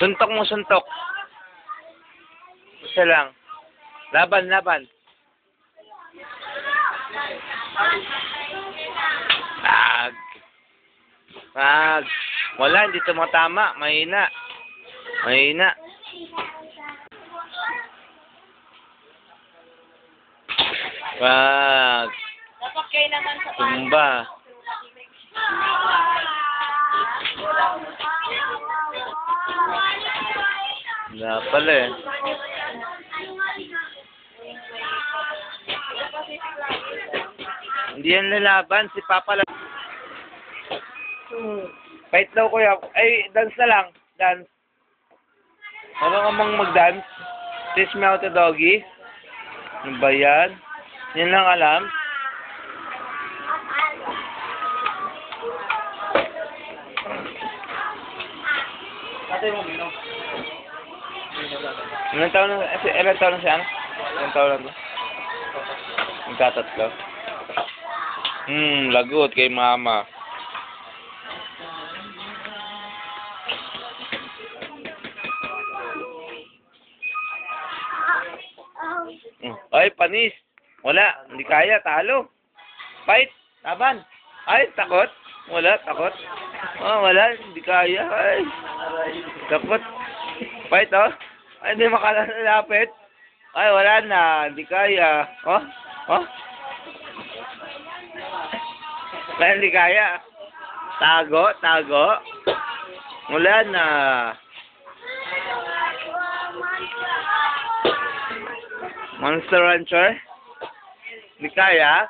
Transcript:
Suntok mo, suntok. Isa lang. Laban, laban. Wag. Wag. Wala, hindi tumatama. Mahina. Mahina. Wag. Dapat kayo naman sa Tumba. Wala pala eh. Hindi yan lalaban. Si Papa lang. Fight daw kuya. Ay, dance na lang. Dance. Ano ka mang mag-dance? Teach me how to doggy. Ano ba yan? Yan lang alam. Ilang taon na siya? Ilang taon na to? Magtatatlo. Lagot kay mama. Ay, panis. Wala, hindi kaya, talo. Fight, laban. Ay, takot. Wala, takot. Oh, wala, hindi kaya. Ay, takot. Fight, oh. Ay, hindi makalalapit. Ay, wala na, hindi kaya. Oh, oh. Ay, hindi kaya. Tago, tago. Wala na. Monster Rancher? Hindi kaya?